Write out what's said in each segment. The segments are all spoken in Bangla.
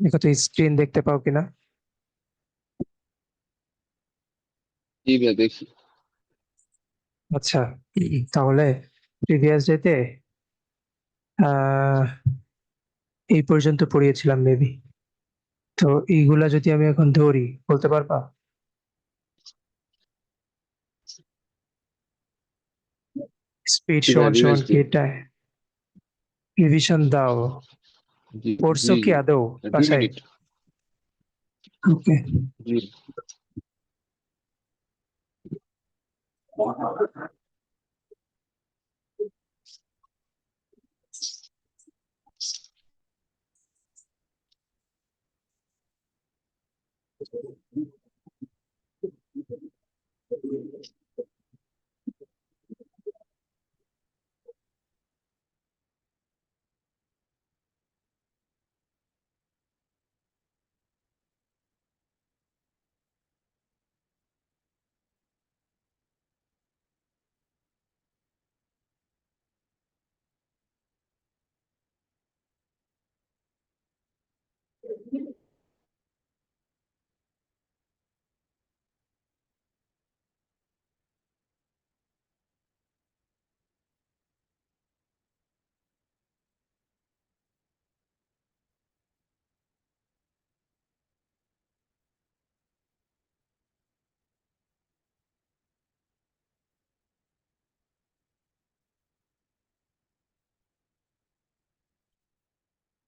দেখো তো স্ক্রিন দেখতে পাও কিনা? জি ভাইয়া দেখি। আচ্ছা, তাহলে প্রিভিয়াস ডেতে আহ এই পর্যন্ত পড়িয়েছিলাম মেবি। তো এইগুলা যদি আমি এখন ধরি, বলতে পারবা স্পিড জি ভাইয়া সমান সমান রিভাইজ কি দিন। এটা? রিভিশন দাও। জি পড়ছো জি কি জি। আদৌ 2 মিনিট। বাসায়? ওকে। জি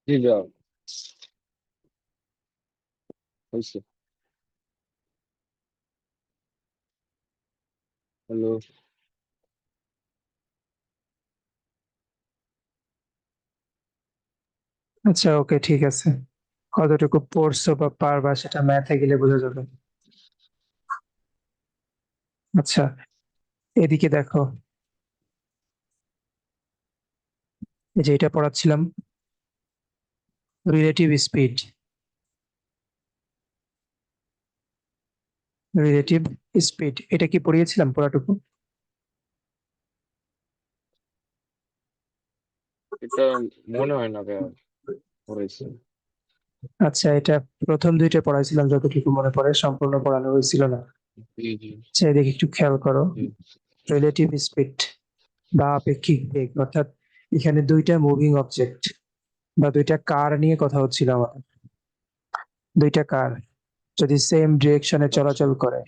জি ভাইয়া হয়েছে। হ্যালো। আচ্ছা, ওকে, ঠিক আছে। কতটুকু পড়ছো বা পারবা সেটা ম্যাথে গেলে বোঝা যাবে। আচ্ছা, এদিকে দেখো, এই যে এটা পড়াচ্ছিলাম, রিলেটিভ স্পিড। রিলেটিভ স্পিড এটা কি পড়িয়েছিলাম পুরাটুকু? এটা মনে হয় না ভাইয়া হয়েছে। আচ্ছা, এটা প্রথম দুইটা পড়াইছিলাম যতটুকু মনে পড়ে, সম্পূর্ণ পড়ানো হয়েছিল না। জি জি আচ্ছা, এদিকে একটু খেয়াল করো। জি রিলেটিভ স্পিড বা আপেক্ষিক বেগ, অর্থাৎ এখানে দুইটা মুভিং অবজেক্ট বা দুইটা কার নিয়ে কথা হচ্ছিল আমাদের। দুইটা কার যদি সেম ডিরেকশনে আচ্ছা চলাচল করে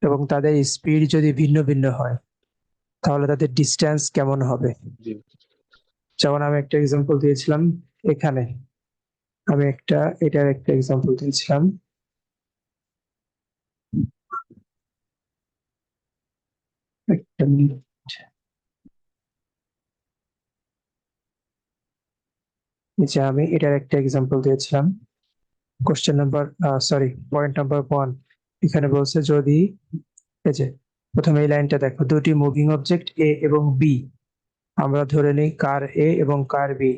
এবং তাদের স্পিড যদি ভিন্ন ভিন্ন হয়, তাহলে তাদের ডিস্টেন্স কেমন হবে? জি যেমন আমি একটা এক্সাম্পল দিয়েছিলাম এখানে। আমি এটার একটা এক্সাম্পল দিয়েছিলাম। একটা মিনিট। এই যে আমি এটার একটা এক্সাম্পল দিয়েছিলাম। Question number, sorry, point number 1। এখানে বলছে যদি, এই যে প্রথমে এই লাইনটা দেখো, দুটি মুভিং অবজেক্ট এ এবং বি, আমরা ধরে নিই কার এ এবং কার বি,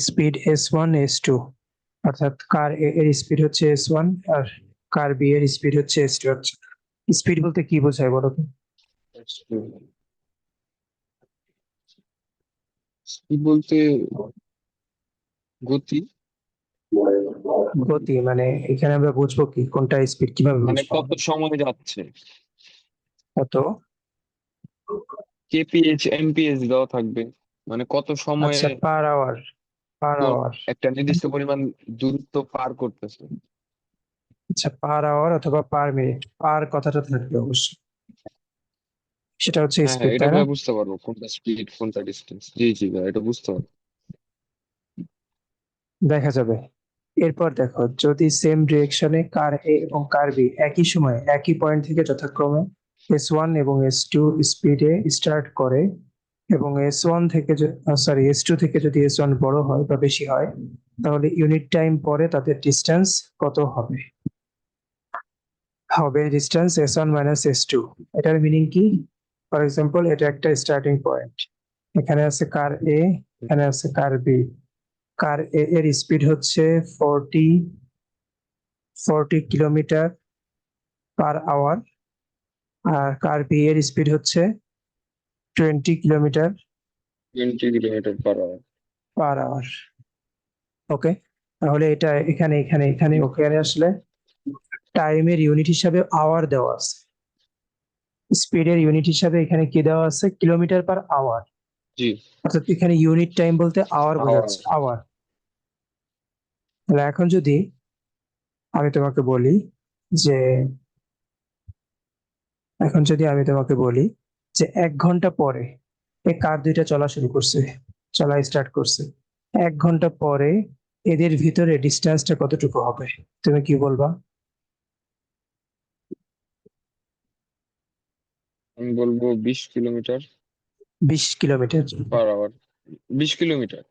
স্পিড S1 S2, অর্থাৎ কার এ এর স্পিড হচ্ছে S1 আর কার বি এর স্পিড হচ্ছে S2। স্পিড বলতে কি বোঝায় বলো তো? স্পিড বলতে গতি। গতি মানে এখানে আমরা বুঝবো কি, কোনটা স্পিড কিভাবে মানে বুঝবো কত আমরা? সময় যাচ্ছে। কত? কেপিএইচ এমপিএইচ দেওয়া থাকবে, মানে কত সময়ে আচ্ছা, পার আওয়ার। পার কোন আওয়ার। একটা নির্দিষ্ট পরিমাণ দূরত্ব পার করতেছে। আচ্ছা, পার আওয়ার অথবা পার মিনিট, পার কথাটা থাকবে অবশ্যই। সেটা হচ্ছে হ্যাঁ হ্যাঁ স্পিড, এটা তাই না? ভাই বুঝতে পারবো কোনটা স্পিড কোনটা ডিস্টেন্স। জি জি ভাই এটা বুঝতে পারবো। দেখা যাবে। এরপর দেখো, যদি সেম ডিরেকশনে কার এ এবং কার বি একই সময়ে একই পয়েন্ট থেকে যথাক্রমে S1 এবং S2 স্পিডে স্টার্ট করে এবং S1 থেকে, সরি, S2 থেকে যদি S1 বড় হয় বা বেশি হয়, তাহলে ইউনিট টাইম পরে তাদের ডিস্টেন্স কত হবে? হবে ডিস্টেন্স S1 মাইনাস S2। এটার মিনিং কি? ফর এক্সাম্পল, এটা একটা স্টার্টিং পয়েন্ট। এখানে আছে কার এ, এখানে আছে কার বি। কার এ এর স্পিড হচ্ছে 40 কিলোমিটার পার আওয়ার আর কার বি এর স্পিড হচ্ছে 20 কিলোমিটার 20 কিলোমিটার/আওয়ার। ওকে, তাহলে এটা এখানে এখানে এখানে ওখানে আসলে টাইমের ইউনিট হিসাবে আওয়ার দেওয়া আছে, স্পিডের ইউনিট হিসাবে এখানে কি দেওয়া আছে, কিলোমিটার/আওয়ার। জি, অর্থাৎ এখানে ইউনিট টাইম বলতে আওয়ার আওয়ার। বোঝাচ্ছে, আওয়ার। তাহলে এখন যদি আমি তোমাকে বলি যে যে 1 ঘন্টা পরে এই কার দুইটা চলা শুরু করছে, চলা স্টার্ট করছে, 1 ঘন্টা পরে এদের ভিতরে ডিস্টেন্সটা কতটুকু হবে, তুমি কি বলবা? আমি বলবো 20 kilometre 20 kilometre. Per hour. 20 kilometre.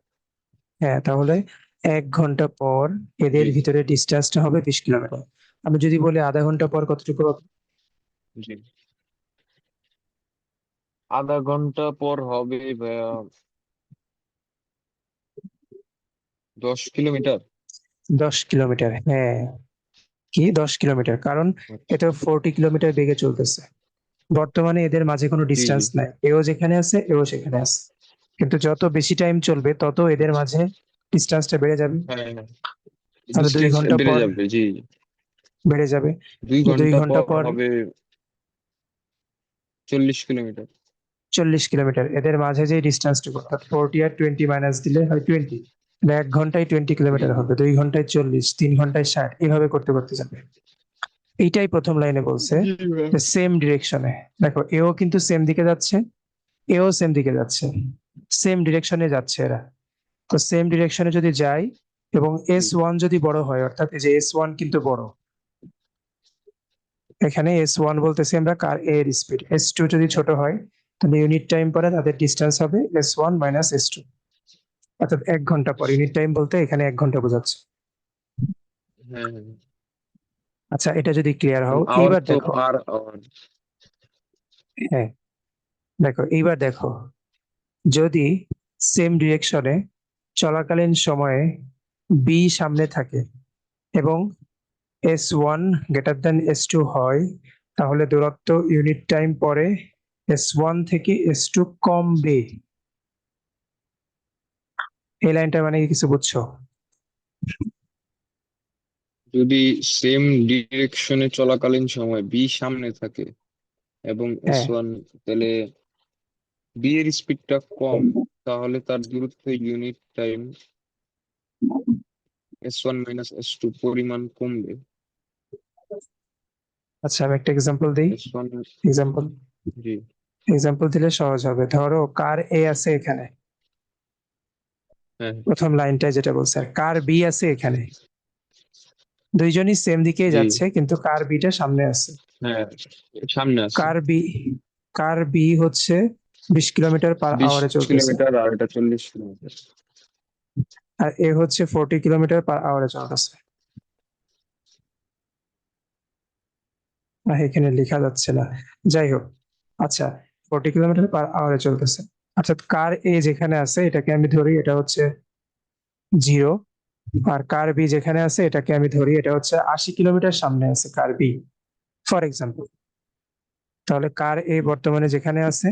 হ্যাঁ, তাহলে 1 ঘন্টা পর এদের জি, ভিতরে ডিস্টেন্সটা হবে 20 কিলোমিটার। আমি যদি বলি আধা ঘন্টা পর কতটুকু হবে? জি। আধা ঘন্টা পর হবে ভাইয়া 10 কিলোমিটার। 10 কিলোমিটার, হ্যাঁ। কি 10 কিলোমিটার? কারণ আচ্ছা। এটা 40 কিলোমিটার বেগে চলতেছে। বর্তমানে এদের মাঝে কোনো জি, জি। ডিস্টেন্স নাই, এও যেখানে আছে এও সেখানে আছে, কিন্তু যত বেশি টাইম চলবে তত এদের আচ্ছা। মাঝে ডিস্টেন্সটা বেড়ে যাবে। হ্যাঁ, হ্যাঁ। তাহলে দুই ডিস্টেন্স ঘন্টা বেড়ে পর যাবে, জি। বেড়ে যাবে। দুই তাহলে দুই ঘন্টা ঘন্টা পর পর হবে 40 কিলোমিটার। 40 কিলোমিটার। এদের মাঝে যে ডিস্টেন্সটুকু, অর্থাৎ 40 আর 20 মাইনাস দিলে হয় 20। 1 ঘন্টায় 20 কিলোমিটার জি, জি। হবে, 2 ঘন্টায় 40, 3 ঘন্টায় 60, এইভাবে করতে করতে যাবে। এইটাই প্রথম লাইনে বলছে জি ভাই। যে সেম ডিরেকশনে। দেখো এও কিন্তু সেম দিকে যাচ্ছে, এও সেম দিকে যাচ্ছে, সেম ডিরেকশনে যাচ্ছে এরা। তো সেম ডিরেকশনে যদি যাই এবং জি, S1 যদি বড় হয়, অর্থাৎ এই যে S1 কিন্তু বড়, এখানে S1 বলতেছি আমরা কার A এর স্পিড, S2 যদি ছোট হয় তাহলে ইউনিট টাইম পরে তাদের ডিস্টেন্স হবে S1 মাইনাস S2। অর্থাৎ 1 ঘন্টা পর, ইউনিট টাইম বলতে এখানে 1 ঘন্টা বোঝাচ্ছে। হ্যাঁ, হ্যাঁ। আচ্ছা, এটা যদি ক্লিয়ার হও, আওয়ার এইবার তো দেখো। Per hour. হ্যাঁ, দেখো এইবার দেখো, যদি সেম ডিরেকশনে চলাকালীন সময়ে বি সামনে থাকে এবং S1 গ্রেটার দেন S2 হয়, তাহলে দূরত্ব ইউনিট টাইম পরে S1 থেকে S2 কমবে। এই লাইনটা মানে কি কিছু বুঝছো? যদি সেম ডিরেকশনে চলাকালীন সময় বি সামনে থাকে এবং এস হ্যাঁ, ওয়ান, তাহলে বি এর স্পিডটা কম, তাহলে তার দূরত্ব ইউনিট টাইম S1 - S2 পরিমাণ কমবে। আচ্ছা আমি একটা এক্সাম্পল দিই। S1। এক্সাম্পল জি। এক্সাম্পল দিলে সহজ হবে। ধরো কার এ আছে এখানে, হ্যাঁ, প্রথম লাইনটায় যেটা বলছে, আর কার বি আছে এখানে। দুইজনই সেম দিকেই জি। যাচ্ছে, কিন্তু কার বিটা সামনে আছে। হ্যাঁ, সামনে আছে। কার বি কার বি হচ্ছে 20 কিলোমিটার/আওয়ারে বিশ চলতেছে, কিলোমিটার আর এটা 40 কিলোমিটার। আর এ হচ্ছে 40 কিলোমিটার/আওয়ারে চলতেছে। এখানে লেখা যাচ্ছে না, যাই হোক। আচ্ছা, 40 কিলোমিটার/আওয়ারে চলতেছে। অর্থাৎ কার এ যেখানে আছে এটাকে আমি ধরি এটা হচ্ছে 0, আর কার বি যেখানে আছে এটাকে আমি ধরি এটা হচ্ছে 80 কিলোমিটার সামনে আছে কার বি, ফর এক্সাম্পল। তাহলে কার এ বর্তমানে যেখানে আছে,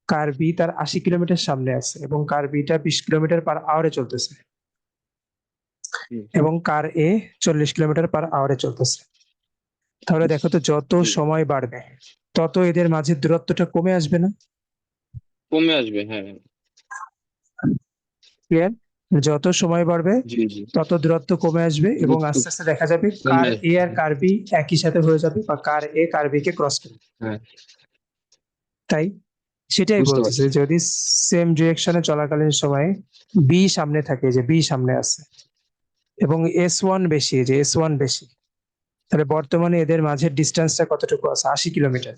কার বি তার 80 কিলোমিটার সামনে আছে এবং কার বিটা 20 কিলোমিটার/আওয়ারে চলতেছে, হুম, এবং কার এ 40 কিলোমিটার/আওয়ারে চলতেছে। তাহলে দেখো তো, যত জি। সময় বাড়বে তত এদের মাঝে দূরত্বটা কমে আসবে না? কমে আসবে, হ্যাঁ। ক্লিয়ার? যত সময় বাড়বে জি, জি। তত দূরত্ব কমে আসবে এবং দূরত্ব আস্তে আস্তে দেখা যাবে কমে কার এ আসবে, আর কার বি একই সাথে হয়ে যাবে, বা কার এ কার বি কে ক্রস করবে। হ্যাঁ। তাই সেটাই বুঝতে বলতেছে, পারছি। যদি সেম ডিরেকশনে চলাকালীন সময়ে বি সামনে থাকে, যে বি সামনে আছে, এবং S1 বেশি, যে S1 বেশি, তাহলে বর্তমানে এদের মাঝের ডিস্টেন্সটা কতটুকু আছে, 80 কিলোমিটার।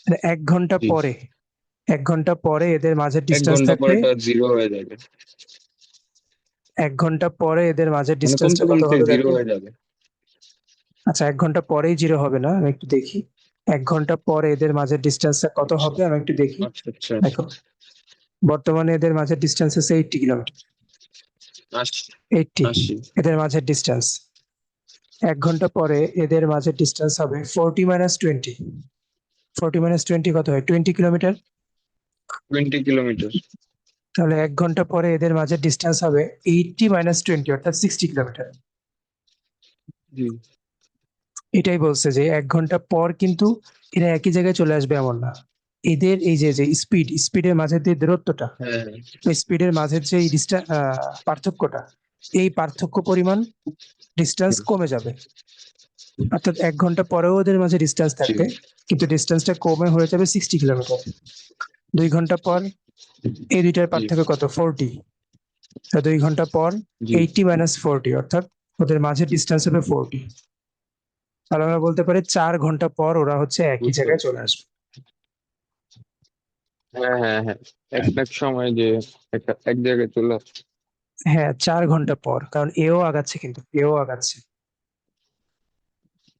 মানে 1 ঘন্টা জি। পরে, 1 ঘন্টা পরে এদের মাঝের এক ডিস্টেন্স ঘন্টা পরে থাকলে, এটা জিরো হয়ে যাবে। 1 ঘন্টা পরে এদের মাঝের মানে কমতে ডিস্টেন্সটা কত কমতে হবে জিরো দেখো। হয়ে যাবে। আচ্ছা, 1 ঘন্টা পরেই 0 হবে না, আমি একটু দেখি। 1 ঘন্টা পরে এদের মাঝের ডিস্টেন্সটা কত আচ্ছা, হবে আমি একটু দেখি। আচ্ছা, আচ্ছা। দেখো, বর্তমানে এদের মাঝের ডিস্টেন্স আছে 80 কিলোমিটার, 80। 80 80। এদের মাঝের ডিস্টেন্স। 1 ঘন্টা পরে এদের মাঝের ডিস্টেন্স হবে 40 - 20। 40 মাইনাস 20 কত হয়? 20 কিলোমিটার। 20 কিলোমিটার। তাহলে 1 ঘন্টা পরে এদের মাঝে ডিস্টেন্স হবে 80 মাইনাস 20 অর্থাৎ 60 কিলোমিটার। জি এটাই বলছে যে 1 ঘন্টা পর কিন্তু এরা একই জায়গায় চলে আসবে এমন না। এদের এই যে যে স্পিডের মাঝে যে দূরত্বটা, হ্যাঁ স্পিডের মাঝের যে পার্থক্যটা, এই পার্থক্য পরিমাণ ডিস্টেন্স কমে যাবে। অর্থাৎ 1 ঘন্টা পরেও ওদের মাঝে ডিস্টেন্স জি থাকবে, কিন্তু ডিস্টেন্সটা কমে হয়ে যাবে 60 কিলোমিটার। 2 ঘন্টা পর এই দুইটার জি পার্থক্য কত? 40। 2 ঘন্টা পর জি 80 মাইনাস 40 অর্থাৎ ওদের মাঝে ডিস্টেন্স হবে 40। তাহলে আমরা বলতে পারি 4 ঘন্টা পর ওরা হচ্ছে একই বুঝতে জায়গায় পারছি। চলে আসবে। হ্যাঁ হ্যাঁ হ্যাঁ, একটা এক সময় যে এক জায়গায় চলে আসছে। হ্যাঁ, 4 ঘন্টা পর, কারণ এও আগাচ্ছে, কিন্তু এও আগাচ্ছে।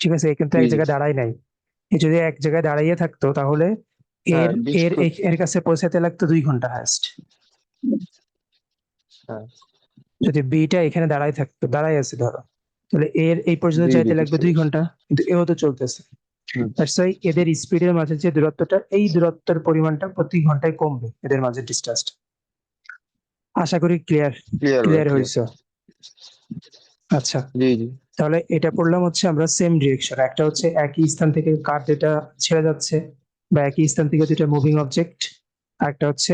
ঠিক আছে, এ কিন্তু জি এক জি জায়গায় দাঁড়ায় নাই। এ যদি এক জায়গায় দাঁড়াইয়ে থাকতো তাহলে হ্যাঁ এর বিশ এর ফুট এর কাছে পৌঁছাতে লাগতো 2 ঘন্টা হায়েস্ট। হ্যাঁ যদি বিটা এখানে দাঁড়াই থাকতো, দাঁড়াই আছে ধরো, তাহলে এর এই পর্যন্ত জি জি যাইতে লাগবে বুঝতে দুই পারছি। ঘন্টা কিন্তু এও তো চলতেছে। হুম দ্যাটস ওয়াই এদের স্পিডের মাঝে যে দূরত্বটা, এই দূরত্বের পরিমাণটা প্রতি ঘন্টায় কমবে এদের মাঝে ডিস্টেন্সটা। আশা করি ক্লিয়ার ক্লিয়ার ভাই ক্লিয়ার ক্লিয়ার। হয়েছে। আচ্ছা, জি জি তাহলে এটা পড়লাম হচ্ছে আমরা সেম ডিরেকশন। একটা হচ্ছে একই স্থান থেকে কার যেটা ছেড়ে যাচ্ছে, বা একই স্থান থেকে দুইটা মুভিং অবজেক্ট। আর একটা হচ্ছে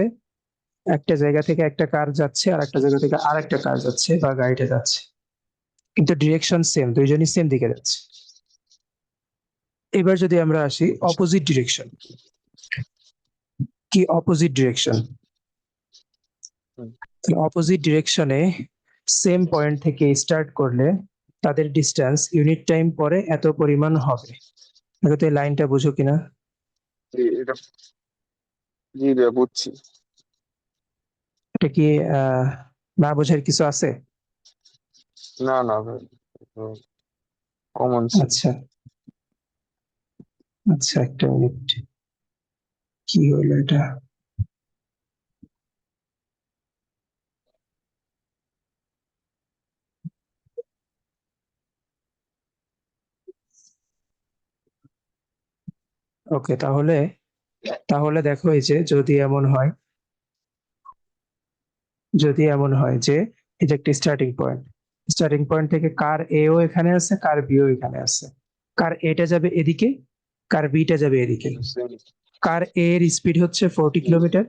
একটা জায়গা থেকে একটা কার যাচ্ছে আর একটা জায়গা থেকে আর একটা কার যাচ্ছে বা গাড়িটা যাচ্ছে, কিন্তু ডিরেকশন সেম, দুইজনই সেম দিকে যাচ্ছে। এবার যদি আমরা আসি অপোজিট ডিরেকশন, কি অপোজিট ডিরেকশন? হুম। অপোজিট ডিরেকশনে সেম পয়েন্ট থেকে স্টার্ট করলে তাদের ডিস্টেন্স ইউনিট টাইম পরে এত পরিমাণ হবে। দেখো তো এই লাইনটা বুঝো কিনা। জি এটা জি ভাই বুঝছি। এটা কি আহ না বোঝার কিছু আছে? না না ভাই, কমন সেন্স। আচ্ছা আচ্ছা, একটা মিনিট, কি হলো এটা? ওকে, তাহলে তাহলে দেখো এই যে যদি এমন হয় যে এই যে একটা স্টার্টিং পয়েন্ট থেকে কার এও এখানে আছে, কার বিও এখানে আছে। কার এটা যাবে এদিকে, কার বিটা যাবে এদিকে। কার এ এর স্পিড হচ্ছে 40 কিলোমিটার,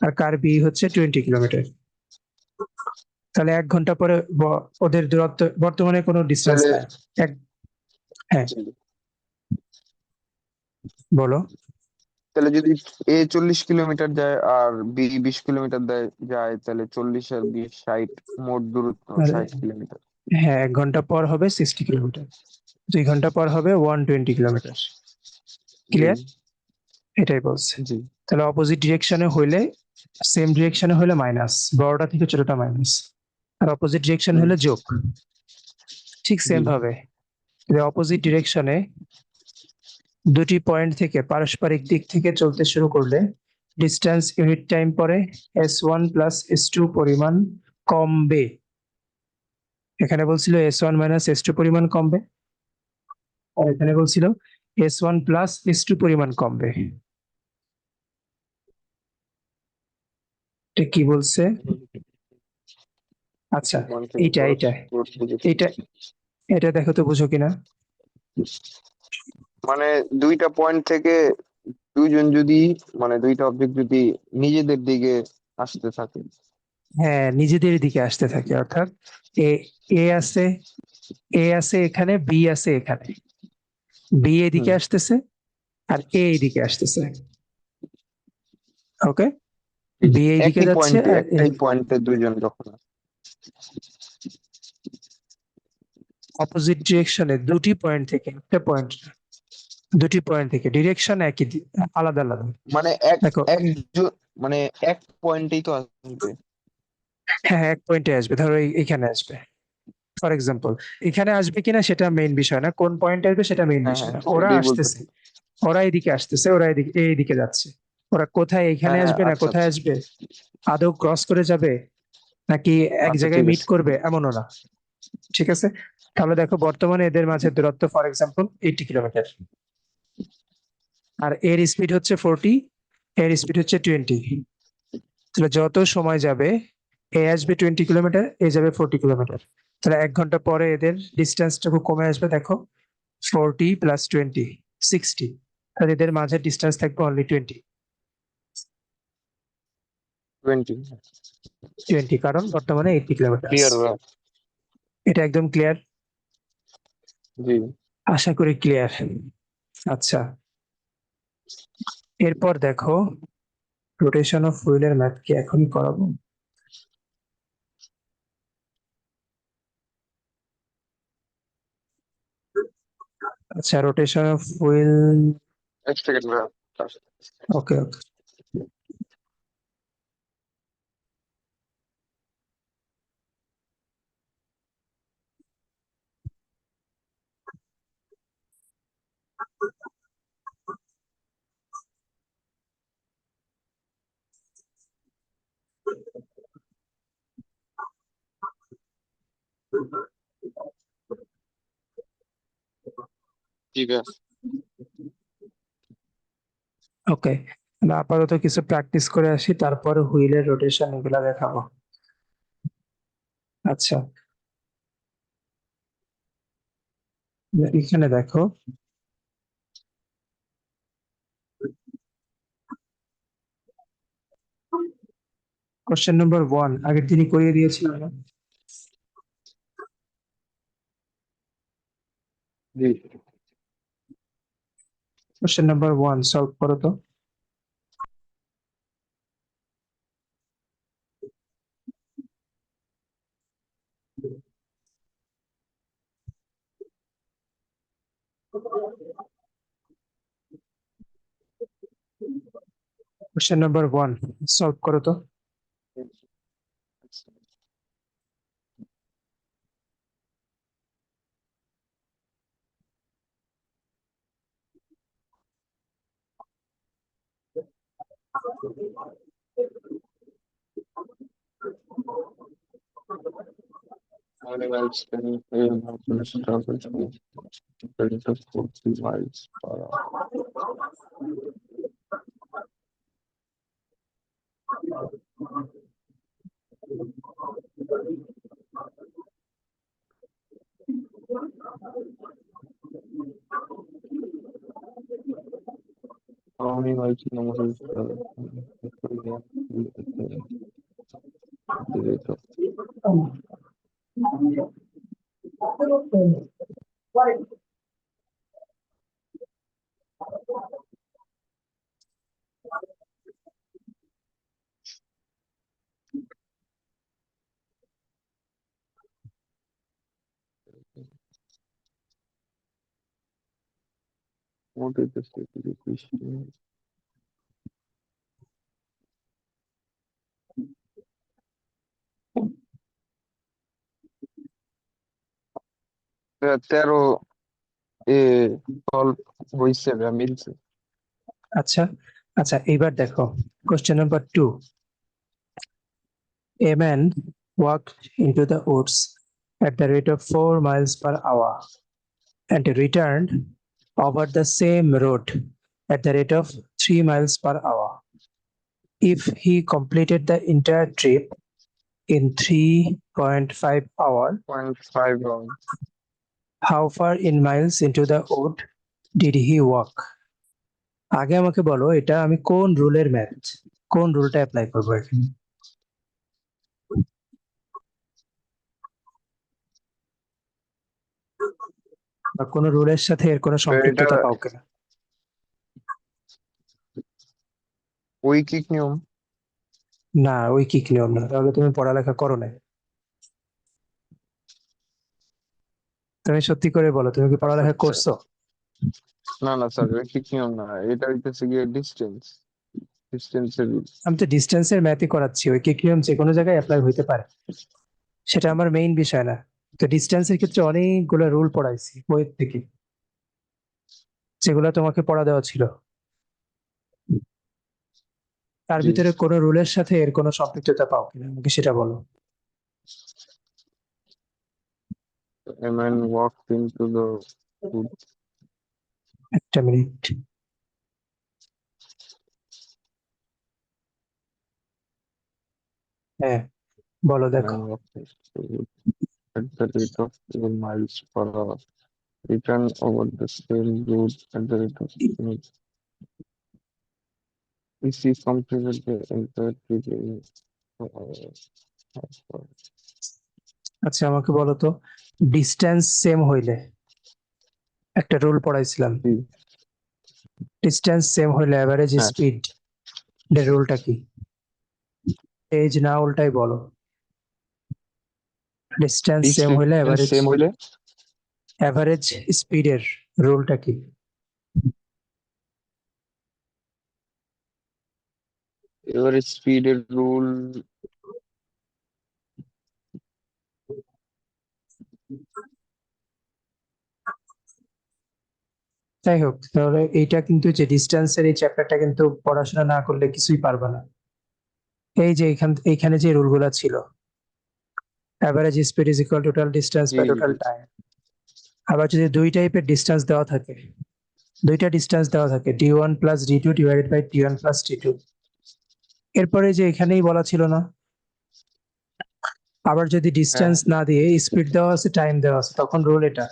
আর কার বি হচ্ছে 20 কিলোমিটার। তাহলে 1 ঘন্টা পরে ওদের দূরত্ব বর্তমানে কোনো ডিস্টেন্স তাহলে নাই। এক, হ্যাঁ জি, বলো। তাহলে যদি এ 40 কিলোমিটার যায় আর বি 20 কিলোমিটার যায়, তাহলে 40 আর 20 60, মোট দূরত্ব তাহলে 60 কিলোমিটার। হ্যাঁ, 1 ঘন্টা পর হবে 60 কিলোমিটার, 2 ঘন্টা পর হবে 120 কিলোমিটার। জি ক্লিয়ার? এটাই বলছে। জি তাহলে অপোজিট ডিরেকশনে হইলে, সেম ডিরেকশনে হলে মাইনাস, বড়টা থেকে ছোটটা মাইনাস, আর অপোজিট ডিরেকশন হুম, হলে যোগ। ঠিক জি সেম ভাবে অপোজিট ডিরেকশনে দুটি পয়েন্ট থেকে পারস্পরিক দিক থেকে চলতে শুরু করলে ডিস্টেন্স ইউনিট টাইম পরে S1 প্লাস S2 পরিমাণ কমবে। এখানে বলছিল S1 মাইনাস S2 পরিমাণ কমবে, আর এখানে বলছিল S1 প্লাস S2 পরিমাণ কমবে। এটা কি বলছে? আচ্ছা, ওয়ান থেকে এইটা এইটা পরস্পর বুঝেছি। এইটা এটা দেখো তো বুঝো কিনা। মানে দুইটা পয়েন্ট থেকে দুইজন যদি, মানে দুইটা অবজেক্ট যদি নিজেদের দিকে আসতে থাকে। হ্যাঁ, নিজেদের দিকে আসতে থাকে, অর্থাৎ এ এ আছে, এখানে, বি আছে এখানে, বি এদিকে হুম আসতেছে আর এ এইদিকে আসতেছে। ওকে, এই যে বি এইদিকে একই যাচ্ছে পয়েন্টে, আর এ, একটাই পয়েন্টে দুইজন যখন অপোজিট ডিরেকশনে দুটি পয়েন্ট থেকে, একটা পয়েন্ট, দুটি পয়েন্ট থেকে ডিরেকশন একই, আলাদা আলাদা। মানে দেখো একজন, মানে এক পয়েন্টেই তো আসবে। হ্যাঁ হ্যাঁ, এক পয়েন্টে আসবে, ধরো এইখানে আসবে ফর এক্সাম্পল। এখানে আসবে কিনা সেটা মেইন বিষয় না, কোন পয়েন্টে আসবে সেটা মেইন হ্যাঁ বিষয় হ্যাঁ না, ওরা এটাই আসতেছে। বলতেছি। ওরা এদিকে আসতেছে, ওরা এদিকে এইদিকে যাচ্ছে। ওরা কোথায়, এখানে হ্যাঁ হ্যাঁ আসবে না আচ্ছা কোথায় আচ্ছা আসবে, আদৌ ক্রস করে যাবে নাকি এক আচ্ছা জায়গায় ঠিক মিট আছে। করবে, এমনও না। ঠিক আছে, তাহলে দেখো বর্তমানে এদের মাঝে দূরত্ব ফর এক্সাম্পল 80 কিলোমিটার। আর এর স্পিড হচ্ছে 40, এর স্পিড হচ্ছে 20। তাহলে যত সময় যাবে এ আসবে 20 কিলোমিটার, এ যাবে 40 কিলোমিটার। তাহলে 1 ঘন্টা পরে এদের ডিস্টেন্সটুকু কমে আসবে, দেখো 40 প্লাস 20, 60। তাহলে এদের মাঝে ডিস্টেন্স থাকবে অনলি 20, 20। 20, কারণ বর্তমানে 80 কিলোমিটার। ক্লিয়ার ভাই? এটা একদম ক্লিয়ার? জি। আশা করি ক্লিয়ার। আচ্ছা, এরপর দেখো রোটেশন অফ হুইলের ম্যাথ কি এখনই করাবো? আচ্ছা, রোটেশন অফ হুইল। এক সেকেন্ড ভাই। ওকে ওকে। জি ভাই। ওকে, আপাতত কিছু প্র্যাকটিস করে আসি, তারপর হুইলের রোটেশন এগুলা দেখাবো। আচ্ছা, এখানে দেখো কোশ্চেন নম্বর 1 আগের দিনই করিয়ে দিয়েছিলাম না? জি। কোশ্চেন নাম্বার 1 সলভ করো তো। কোশ্চেন নাম্বার 1 সলভ করো তো। Many miles can you fail mountains travel to 30 to 40 miles per hour? How many miles kilometers travel from Victoria to the rate of what is the state of the question? 13 A solve হয়েছে বা মিলছে। আচ্ছা আচ্ছা, এইবার দেখো question number 2। A man walked into the woods at the rate of 4 miles per hour and returned over the same road at the rate of 3 miles per hour. If he completed the entire trip in 3.5 hours, 0.5 round। how far in miles into the wood did he walk? আগে আমাকে বলো এটা আমি কোন রুলের ম্যাথ, কোন রুলটা অ্যাপ্লাই করবো এখানে? বা কোন রুলের সাথে এর কোনো এটা সম্পৃক্ততা পাও কিনা? ঐকিক নিয়ম। না, ওই কি নিয়ম না, তাহলে তুমি পড়ালেখা করো না। তুমি সত্যি করে বলো, তুমি কি আচ্ছা পড়ালেখা আচ্ছা। করছো? না না স্যার, ঐকিক নিয়ম না, এটা হইতেছে গিয়ে ডিস্টেন্সের রুল। আমি তো ডিস্টেন্সের ম্যাথই করাচ্ছি, ওই কি নিয়ম যে কোনো জায়গায় অ্যাপ্লাই হইতে পারে, সেটা আমার মেইন বিষয় না। তো ডিস্টেন্সের ক্ষেত্রে অনেকগুলো রুল পড়াইছি বইয়ের থেকে, যেগুলো তোমাকে পড়া দেওয়া ছিল। তার জি। ভিতরে কোন রুলের সাথে এর কোনো সম্পৃক্ততা পাও কিনা আমাকে সেটা বলো। A man walked into the wood। একটা মিনিট। হ্যাঁ, বলো দেখো। Nine of speed at the rate of 7 miles per hour. Return over the same route at the rate of 7. If he completed the entire trip in আচ্ছা আমাকে বলো তো, ডিস্টেন্স সেম হইলে, একটা রুল পড়াইছিলাম, three, ডিস্টেন্স সেম হইলে অ্যাভারেজ হ্যাঁ স্পিড এর রুলটা কি? এজ না উল্টাই বলো। ডিস্টেন্স সেম হইলে distance same হইলে অ্যাভারেজ স্পিডের রুলটা কি? এবার স্পিডের রুল যাই হোক, তাহলে এইটা কিন্তু যে ডিস্টেন্সের এই চ্যাপ্টারটা কিন্তু পড়াশোনা না করলে কিছুই পারবে না। এই যে এইখানে যে রুলগুলো ছিল, average speed is equal total distance জি বাই টোটাল টাইম। আবার যদি দুই টাইপের ডিস্টেন্স দেওয়া থাকে, দুইটা ডিস্টেন্স দেওয়া থাকে, d1 plus d2 divided by t1 plus t2, এরপরে যে এখানেই বলা ছিল না, আবার যদি হ্যাঁ ডিস্টেন্স না দিয়ে স্পিড দেওয়া আছে, টাইম দেওয়া আছে, তখন রুল এটা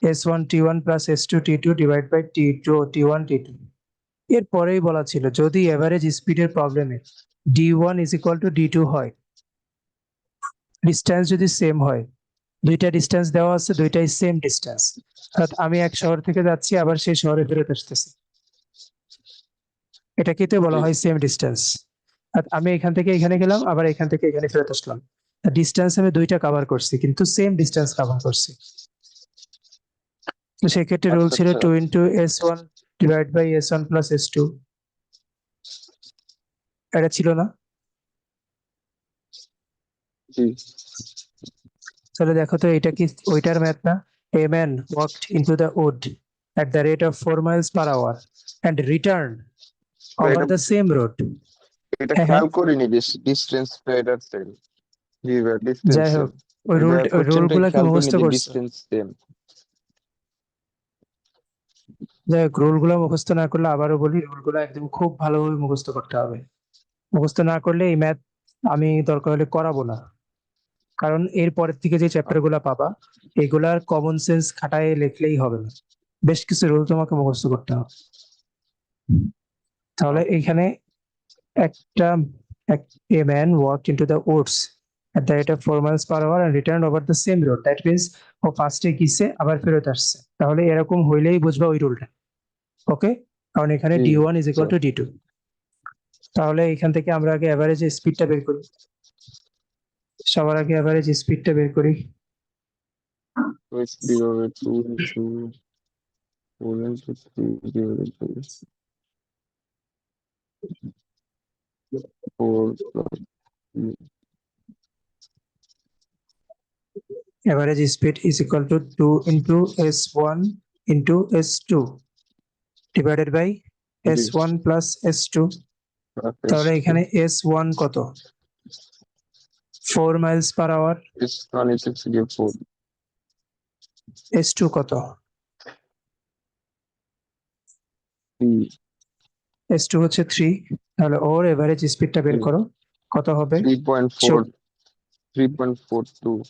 s1 t1 plus s2 t2 divide by t1 t2। এরপরেই বলা ছিল যদি এভারেজ স্পিডের প্রবলেমে d1 is equal to d2 হয়, ডিস্টেন্স যদি সেম হয়, দুইটা ডিস্টেন্স দেওয়া আছে, দুইটাই সেম ডিস্টেন্স, অর্থাৎ আমি এক শহর থেকে যাচ্ছি আবার সেই শহরে ফেরত আসতেছি, এটাকেই তো বলা জি হয় সেম ডিস্টেন্স। আমি এখান থেকে এখানে গেলাম, আবার এখান থেকে এখানে ফেরত আসলাম, ডিস্টেন্স আমি দুইটা কভার করছি কিন্তু সেম ডিস্টেন্স কভার করছি। তো সেক্ষেত্রে রুল আচ্ছা ছিল আচ্ছা 2 × s1 divide by s1 plus s2, এটা ছিল না? জি তাহলে দেখো তো এটা কি ওইটার ম্যাথ না? A man walked into the wood at the rate of 4 miles per hour and returned over এটা the same road. এটা হ্যাঁ হ্যাঁ, খেয়াল করিনি ডিস্টেন্স এটার সেম জি ভাই ডিস্টেন্স যাই সেম হোক, ওই এটা রুল, ওই রুল কোশ্চেনটা গুলা কি খেয়াল করিনি মুখস্থ যে করছো? ডিস্টেন্স সেম যাই হোক, রুল গুলো মুখস্থ না করলে, আবারও বলি, রুল গুলো একদম খুব ভালোভাবে মুখস্থ করতে হবে। মুখস্থ না করলে এই ম্যাথ আমি দরকার হলে করাবো না, কারণ এর পরের থেকে যে চ্যাপ্টার গুলা পাবা, এগুলার কমন সেন্স খাটায় লিখলেই হবে না, বেশ কিছু রুল তোমাকে মুখস্থ করতে হবে। তাহলে এইখানে একটা a man walked into the woods at the rate of 4 miles per hour and returned over the same road. That means ও ফার্স্টে গিয়েছে আবার ফেরত আসছে, তাহলে এরকম হইলেই বুঝবা ওই রুলটা। ওকে, কারণ এখানে জি d1 ইজ আচ্ছা ইকুয়াল টু d2। তাহলে এখান থেকে আমরা আগে অ্যাভারেজ স্পিডটা বের করি, সবার আগে অ্যাভারেজ স্পিডটা বের করি। তো স্পিড হবে 2 × 4 + 3 Average speed is equal to 2 into s1 into s2 divided by G s1 plus s2। তাহলে এখানে s1 কত? 4 miles per hour। S1 is 4 s2 কত? 3 s2 হচ্ছে 3। তাহলে ওর এভারেজ স্পিডটা বের করো, কত হবে? 3.4 3.42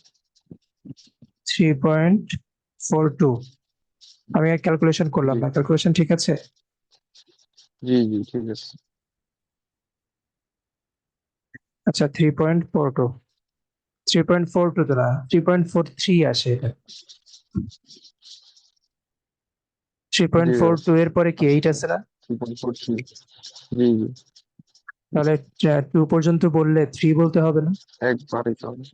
3.42। আমি ক্যালকুলেশন করলাম জি না, ক্যালকুলেশন ঠিক আছে? জি জি ঠিক আছে আচ্ছা, 3.42, 3.42 তো না, 3.43 আসে এটা। জি 3.42 এর পরে কি 8 আছে না? 3.43 জি জি তাহলে 2 পর্যন্ত বললে 3 বলতে হবে না? একবারে চলে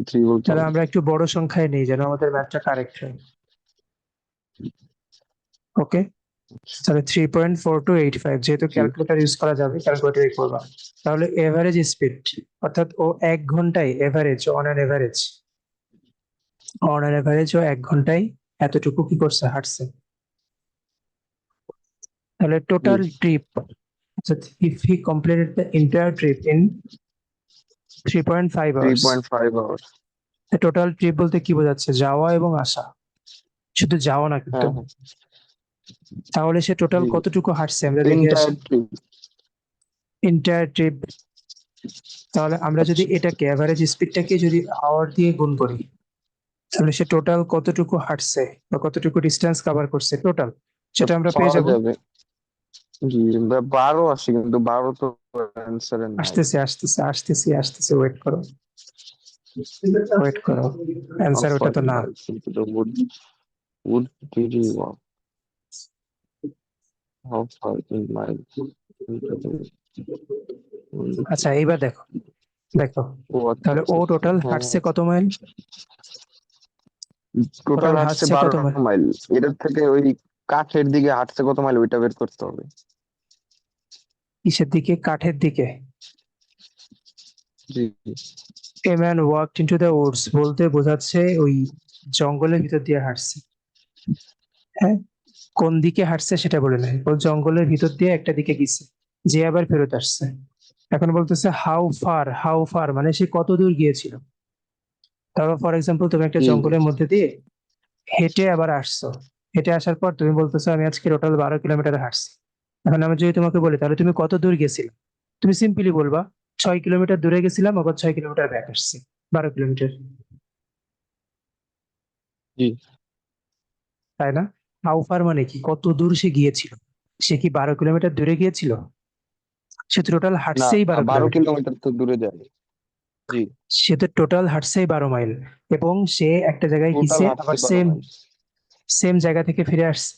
3 বলতে তাহলে হবে আমরা একটু বড় সংখ্যায় নেই যেন আমাদের ম্যাথটা কারেক্ট হয়। ওকে, তাহলে 3.4285, যেহেতু জি ক্যালকুলেটর ইউজ করা যাবে, ক্যালকুলেটরে করবা। তাহলে এভারেজ স্পিড, অর্থাৎ ও 1 ঘন্টায় এভারেজ, অন অ্যান এভারেজ ও 1 ঘন্টায় এতটুকু কি করছে, হাঁটছে। তাহলে জি টোটাল ট্রিপ, অর্থাৎ if he completed the entire trip in 3.5 hours. 3.5 hours total trip বলতে কি বোঝাচ্ছে? যাওয়া এবং আসা, শুধু যাওয়া না কিন্তু। হ্যাঁ হ্যাঁ তাহলে সে টোটাল জি কতটুকু হাঁটছে আমরা দেখে এন্টায়ার আসি। ট্রিপ এন্টায়ার ট্রিপ তাহলে আমরা যদি আচ্ছা, এটাকে অ্যাভারেজ স্পিডটাকে যদি আওয়ার দিয়ে গুণ করি, তাহলে সে টোটাল কতটুকু হাঁটছে বা কতটুকু ডিস্টেন্স কভার করছে টোটাল, তা সেটা আমরা পেয়ে পাওয়া যাব। যাবে। জি, 12 আসে, কিন্তু 12 তো অ্যান্সারে নাই। আসতেছি, ওয়েট করো, ওয়েট করো, How অ্যান্সার ওটা far তো in না। miles into the wood did you walk? How far in miles into the wood? আচ্ছা এইবার দেখো, দেখো, ও আচ্ছা তাহলে আচ্ছা ও আচ্ছা, টোটাল হ্যাঁ হাঁটছে হ্যাঁ। কত মাইল? টোটাল টোটাল হাঁটছে হাঁটছে কত 12 মাইল? মাইল। এটার থেকে ওই কাঠের দিকে হাঁটছে কত মাইল ওইটা বের করতে হবে। কিসের দিকে? কাঠের দিকে। জি জি। A man walked into the woods বলতে বোঝাচ্ছে ওই জঙ্গলের ভিতর দিয়ে হাঁটছে। হ্যাঁ, কোন দিকে হাঁটছে সেটা বলে নাই, ও জঙ্গলের ভিতর দিয়ে একটা দিকে গেছে, যে আবার ফেরত আসছে। এখন বলতেছে হাউ ফার মানে সে কত দূর গিয়েছিল। তারপর ফর এক্সাম্পল তুমি একটা জি জি। জঙ্গলের মধ্যে দিয়ে হেঁটে আবার আসছো, হেঁটে আসার পর তুমি বলতেছো আমি আজকে টোটাল 12 কিলোমিটার হাঁটছি। এখন আমি যদি তোমাকে বলি তাহলে তুমি কত দূর গেছিলে, তুমি সিম্পলি বলবা 6 কিলোমিটার দূরে গেছিলাম, আবার 6 কিলোমিটার ব্যাক আসছি, 12 কিলোমিটার, জি। তাই না? হাউ ফার মানে কি, কত দূর সে গিয়েছিল। সে কি 12 কিলোমিটার দূরে গিয়েছিল? সে তো টোটাল না, হাঁটছেই বারো 12 কিলোমিটার কিলোমিটার তো দূরে যায়। জি। সে তো টোটাল হাঁটছেই 12 মাইল, এবং সে একটা জায়গায় টোটাল গিয়েছে হাঁটছে আবার 12 সেম মাইল। সেম জায়গা থেকে ফিরে আসছে।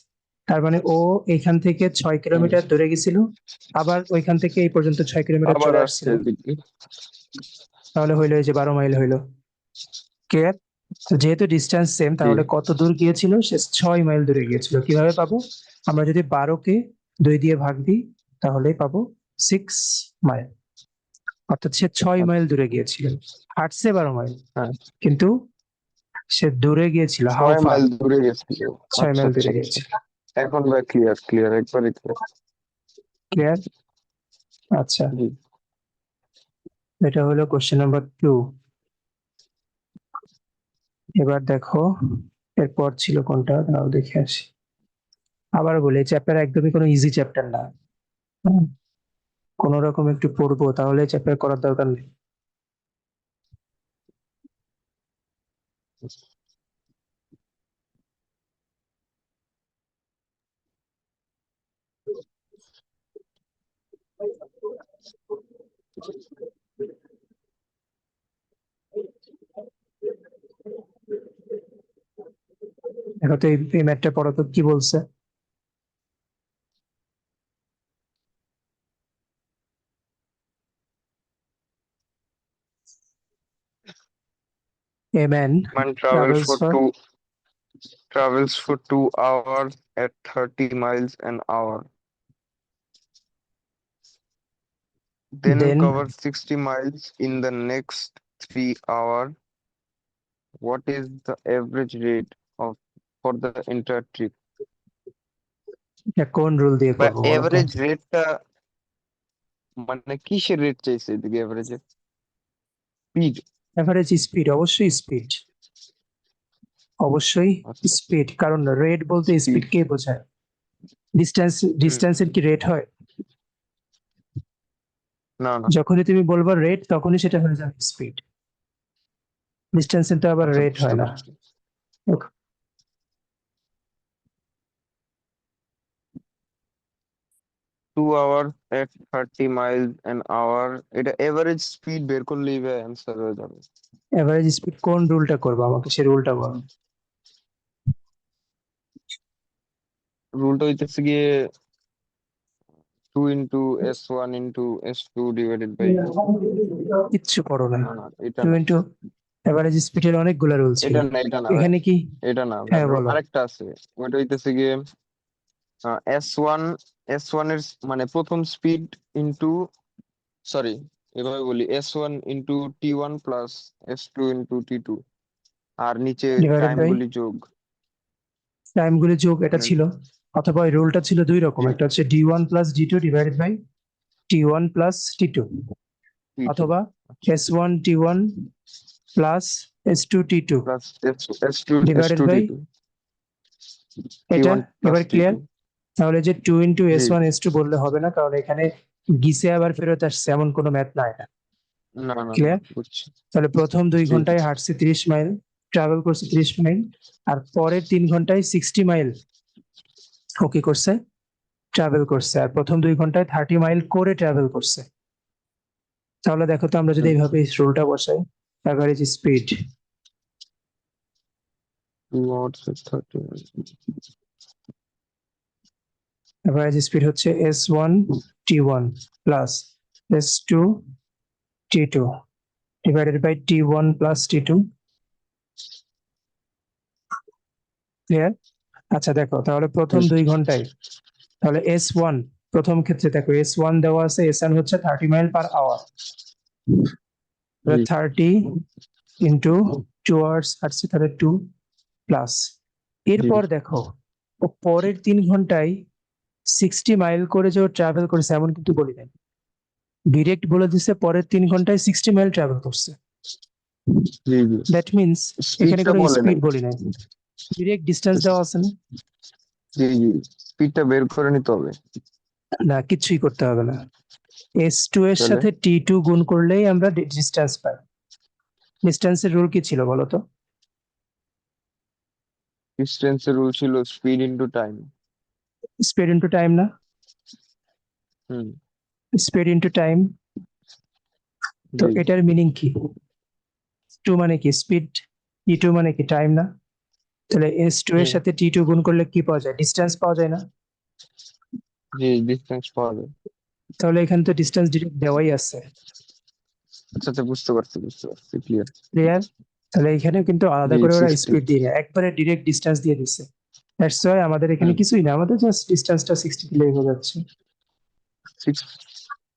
তার মানে ও এইখান থেকে ছয় হুম। কিলোমিটার দূরে গেছিল, আবার ওইখান থেকে এই পর্যন্ত 6 কিলোমিটার আবার চলে আসছে আসছিল। এদিকে। তাহলে হইলো এই যে 12 মাইল হইলো। ক্লিয়ার? তো যেহেতু ডিস্টেন্স সেম, জি তাহলে কত দূর গিয়েছিল? সে 6 মাইল দূরে গিয়েছিল। কিভাবে পাবো? আমরা যদি 12কে 2 দিয়ে ভাগ দিই, তাহলে পাবো 6 মাইল। অর্থাৎ সে 6 মাইল দূরে গিয়েছিল, হাঁটছে 12 মাইল, হ্যাঁ। কিন্তু সে দূরে গিয়েছিল হাউ 6 ফার, মাইল দূরে গেছিল। ছয় আচ্ছা মাইল আচ্ছা দূরে আচ্ছা। গিয়েছিল। এখন ভাই ক্লিয়ার ক্লিয়ার, একবারে ক্লিয়ার। ক্লিয়ার? আচ্ছা, জি। এটা হলো কোশ্চেন নাম্বার 2। এবার দেখো, এরপর ছিল কোনটা, দাঁড়াও দেখে আসি। আবার বলি, চ্যাপ্টার একদমই কোনো ইজি চ্যাপ্টার না। হুম, কোনো রকম একটু পড়বো, তাহলে চ্যাপ্টার করার দরকার নেই। দেখো তো এই ম্যাথটা পড়ো তো কি বলছে। A man Man travels for travels for 2 hours at 30 miles an hour, then then covers 60 miles in the next 3 hours. What is the average rate of for the entire trip? এটা কোন রুল দিয়ে বা করবো বলো তো? এভারেজ রেটটা মানে কিসের রেট চাইছে এদিকে, এভারেজের স্পিড? এভারেজ স্পিড, অবশ্যই স্পিড, অবশ্যই আচ্ছা, স্পিড, কারণ রেট বলতে স্পিড। স্পিড কে বোঝায়? ডিস্টেন্স, হুম। ডিস্টেন্সের কি রেট হয়? না না। যখনই তুমি বলবা রেট, তখনই সেটা হয়ে যাবে স্পিড। ডিস্টেন্সের তো আবার আচ্ছা, রেট বুঝতে হয় না। পারছি। 2 hours at 30 miles an hour, এটা এভারেজ স্পিড বের করলেই অ্যান্সার হয়ে যাবে। এভারেজ স্পিড কোন রুলটা করবো, আমাকে সেই রুলটা বলো। রুলটা হইতেছে গিয়ে 2 into S1 into S2 divided by, কিচ্ছু পড়ো নাই। না না এটা টু না। ইন্টু এভারেজ স্পিডের অনেকগুলো রুল ছিল। এটা না, এটা না ভাই। এখানে কি? এটা না ভাই, হ্যাঁ বলো। আরেকটা আছে। ওইটা হইতেছে গিয়ে S1, S1 এর মানে প্রথম স্পিড ইন্টু, সরি, এভাবে বলি, S1 into T1 plus S2 into T2, আর নিচে ডিভাইডেড টাইম বাই গুলি যোগ। টাইমগুলো যোগ, এটা মানে ছিল। অথবা এই রুলটা ছিল দুই রকম, জি, একটা হচ্ছে D1 + D2 divided by T1 + T2, T2 অথবা S1 T1 + S2 T2 plus S2 divided by S2 T2, এটা। T1 প্লাস এবার ক্লিয়ার? T2। তাহলে যে 2 × জি। S1 S2 বললে হবে না, কারণ এখানে গিসে আবার ফেরত আসছে এমন কোনো ম্যাথ না এটা। না না না ক্লিয়ার? বুঝছি। তাহলে প্রথম 2 জি জি ঘন্টায় হাঁটছে 30 মাইল, ট্রাভেল করছে 30 মাইল, আর পরের 3 ঘন্টায় 60 মাইল ও কি করছে, ট্রাভেল করছে, আর প্রথম 2 ঘন্টায় 30 মাইল করে ট্রাভেল করছে। তাহলে দেখো তো আমরা যদি এইভাবে রুলটা বসাই, average speed, 2 hours and 30 minutes. Average speed হচ্ছে s1 t1 plus s2 t2 divided by t1 plus t2। Clear? আচ্ছা দেখো তাহলে প্রথম 2 ঘন্টায়, তাহলে s1, প্রথম ক্ষেত্রে দেখো s1 দেওয়া আছে, s1 হচ্ছে 30 মাইল পার আওয়ার, জি 30 ইন্টু 2 আওয়ার্স আসছে, তাহলে 2 প্লাস, জি এরপর দেখো ও পরের 3 ঘন্টায় 60 মাইল করে যে ট্রাভেল করেছে এমন কিন্তু বলি নাই, ডিরেক্ট বলে দিছে পরের 3 ঘন্টায় 60 মাইল ট্রাভেল করছে। জি জি দ্যাট মিনস এখানে স্পিডটা কোনো বলে স্পিড নাই। বলি নাই, ডিরেক্ট ডিস্টেন্স দেওয়া আছে না। জি জি স্পিডটা বের করে নিতে হবে। না কিচ্ছুই করতে হবে না, s2 এর তাহলে সাথে t2 গুণ করলেই আমরা ডিস্টেন্স পাই। ডিস্টেন্সের রুল কি ছিল বলো তো? ডিস্টেন্সের রুল ছিল speed into time. Speed into time না? হুম। স্পিড ইনটু টাইম, তো জি এটার মিনিং কি? টু মানে কি স্পিড, টি টু মানে কি টাইম না? তাহলে s2 এর হুম। সাথে t2 গুণ করলে কি পাওয়া যায়, ডিস্টেন্স পাওয়া যায় না? জি ডিস্টেন্স পাওয়া যায়। তাহলে এখানে তো ডিস্টেন্স ডিরেক্ট দেওয়াই আছে। আচ্ছা আচ্ছা বুঝতে পারছি ক্লিয়ার। ক্লিয়ার? তাহলে এখানেও কিন্তু আলাদা জি করে ওরা 60। স্পিড দিয়ে না, একবারে ডিরেক্ট ডিস্টেন্স দিয়ে দিচ্ছে। দ্যাটস ওয়াই আমাদের এখানে হুম। কিছুই না, আমাদের জাস্ট ডিস্টেন্সটা 60 দিলেই হয়ে যাচ্ছে।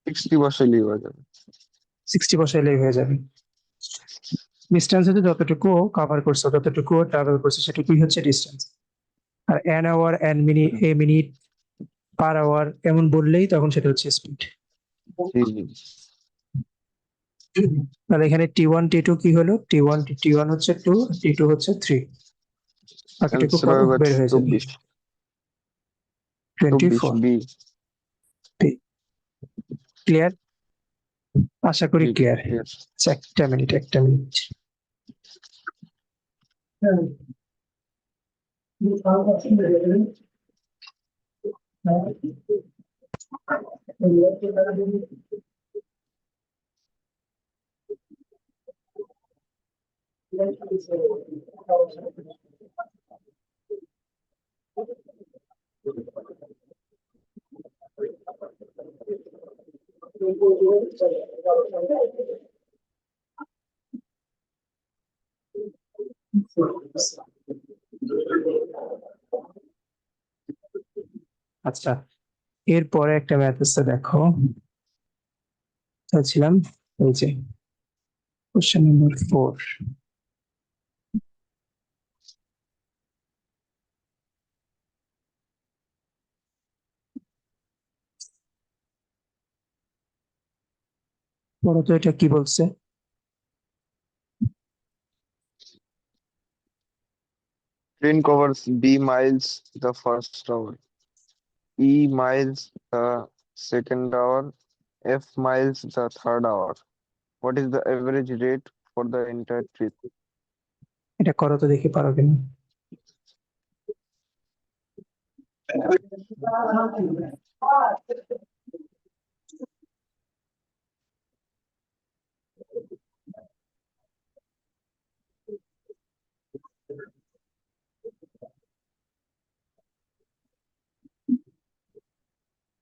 60 বসাইলেই হয়ে যাবে। 60 বসাইলেই হয়ে যাবে। ডিস্টেন্স হচ্ছে যতটুকু কভার করছে, যতটুকু ট্রাভেল করছে সেটুকুই হচ্ছে ডিস্টেন্স। আর N hour, N minute, A minute per hour এমন বললেই তখন সেটা হচ্ছে স্পিড। জি জি তাহলে এখানে টি1 টি2 কি হলো, টি1 হচ্ছে 2, টি2 হচ্ছে 3, বাকিটুকু অ্যান্সার কত হবে বের হয়ে যাবে, 24। 24 24। বি। ক্লিয়ার? আশা করি জি ক্লিয়ার। ক্লিয়ার। একটা মিনিট, একটা মিনিট। আচ্ছা, এরপরে একটা ম্যাথ আছে দেখো, চাচ্ছিলাম এই যে কোশ্চেন নম্বর 4। বলো তো এটা কি বলছে? Train covers B miles the first hour, E miles the second hour, F miles the third hour. What is the average rate for the entire trip? এটা করো তো দেখি পারো কিনা।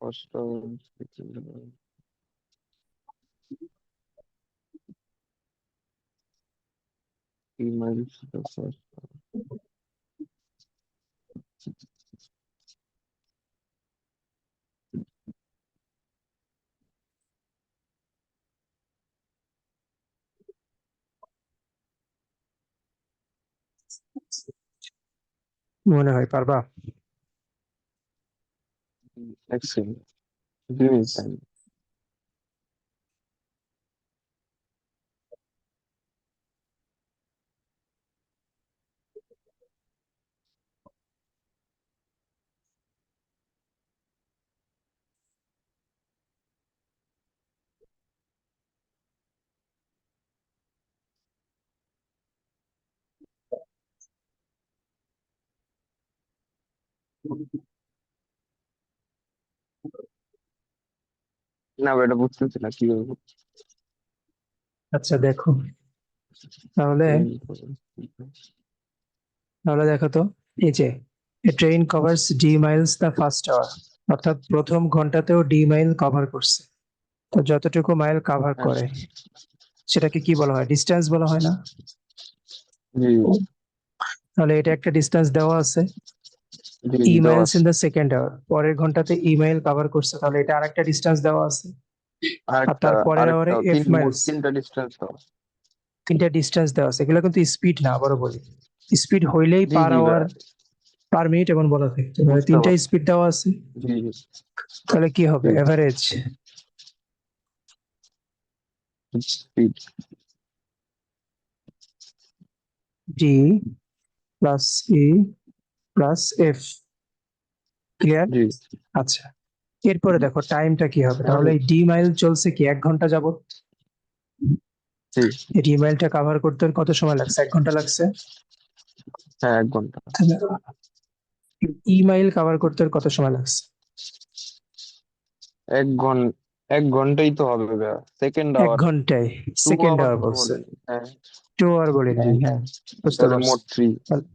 First hour, second hour, E miles the first. মনে হয় পারবা? Excellent. Give me time. না ভাই, এটা বুঝতেছি না কি বলবো। আচ্ছা দেখো, তাহলে তাহলে দেখো তো, এই যে a train covers D miles the first hour, অর্থাৎ প্রথম ঘন্টাতেও ডি মাইল কভার করছে। তো যতটুকু মাইল কভার করে সেটাকে কি বলা হয়? ডিস্টেন্স বলা হয় না? জি তাহলে এটা একটা ডিস্টেন্স দেওয়া আছে। জি ই জি, দেওয়া মাইলস আছে। ইন দ্য সেকেন্ড আওয়ার, পরের ঘন্টাতে ই মাইল কভার করছে, তাহলে এটা আরেকটা ডিস্টেন্স দেওয়া আছে। আর আরেকটা তার পরের আওয়ারে আরেকটা এফ মোট মাইলস, তিনটা ডিস্টেন্স দেওয়া আছে। তিনটা ডিস্টেন্স দেওয়া আছে। এগুলো কিন্তু স্পিড না, আবারও বলি, স্পিড হইলেই জি পার জি আওয়ার, ভাই, পার মিনিট এমন বলা থাকতো, মানে বুঝতে তিনটা পারছি। স্পিড দেওয়া আছে। জি জি তাহলে কি হবে? এভারেজ জি, speed. D plus E plus F. Clear? জি আচ্ছা, এরপরে দেখো টাইমটা কি হবে। এখন তাহলে এই ডি মাইল চলছে কি 1 ঘন্টা যাবত। জি, এই ডি মাইলটা কভার করতে কত সময় লাগছে? 1 ঘন্টা লাগছে। হ্যাঁ 1 ঘন্টা। ই মাইল কভার করতে কত সময় লাগছে? 1 ঘন্টা, 1 ঘন্টাই তো হবে ভাইয়া, সেকেন্ড এক আওয়ার। ঘন্টায়, টু সেকেন্ড আওয়ার আওয়ার তো বলছে, বলেনি, হ্যাঁ। 2 আওয়ার বলি জি, নাই, হ্যাঁ বুঝতে তাহলে পারছি। মোট 3। তাহলে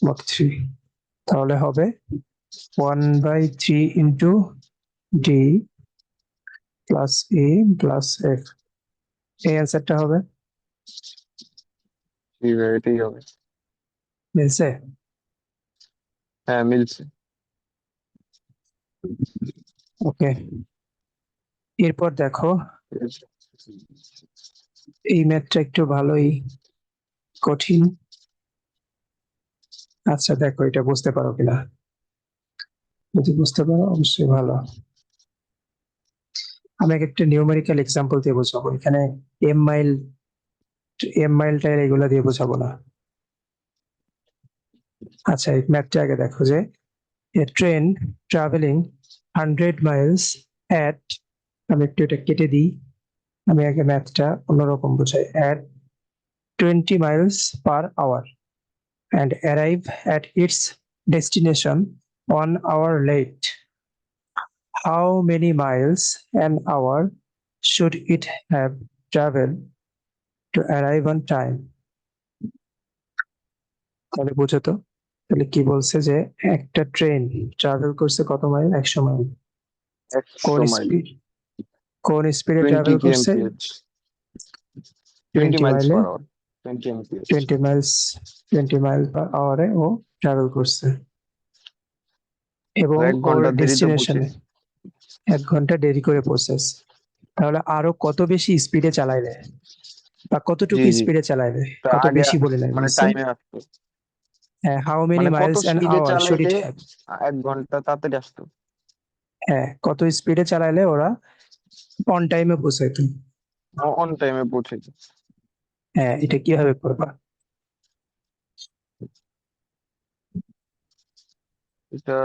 মোট 3, তাহলে হবে 1/3 into D plus E plus F. এই অ্যান্সারটা হবে। জি ভাই, এটাই হবে। মিলছে? হ্যাঁ মিলছে। ওকে, এরপর দেখো, ঠিক আছে। এই ম্যাথটা একটু ভালোই কঠিন। আচ্ছা দেখো, এটা বুঝতে পারো কিনা, যদি বুঝতে পারো অবশ্যই ভালো। আমি একটা নিউমেরিক্যাল এক্সাম্পল দিয়ে বোঝাবো এখানে। এম মাইল, এম মাইল টাইল এগুলা দিয়ে বোঝাবো না। আচ্ছা, এই ম্যাথটা আগে দেখো যে a train travelling 100 miles at, আমি একটু এটা কেটে দিই, আমি আগে ম্যাথটা অন্যরকম বোঝাই। at 20 miles per hour and arrive at its destination 1 hour late. How many miles an hour should it have traveled to arrive on time? তাহলে বুঝো তো, তাহলে কি বলছে যে একটা ট্রেন ট্রাভেল করছে কত মাইল? 100 মাইল। কোন 100 মাইল, স্পিড, কোন স্পিডে 20 ট্রাভেল করছে? kmph, 20 টোয়েন্টি মাইলস মাইলে, per hour, 20 mph। 20 miles, 20 mile per আওয়ারে ও ট্রাভেল করছে, এবং এক ওর ঘন্টা দেরিতে ডেস্টিনেশনে পৌঁছেছে। 1 ঘন্টা দেরি করে পৌঁছেছে। তাহলে আরো কত বেশি স্পিডে চালাইলে, বা জি কতটুকু জি, স্পিডে চালাইলে? তা কত আগে বেশি বলে নাই, মানে বলছে টাইমে আসতো, হাউ মেনি মানে কত মাইলস অ্যান স্পিডে আওয়ার শুড ইট চালাইলে হ্যাভ। 1 ঘন্টা তাড়াতাড়ি আসতো। হ্যাঁ, কত স্পিডে চালাইলে ওরা অন টাইমে পৌঁছাইতো। অন টাইমে পৌঁছেছে। হ্যাঁ, এটা কিভাবে করবা? এটা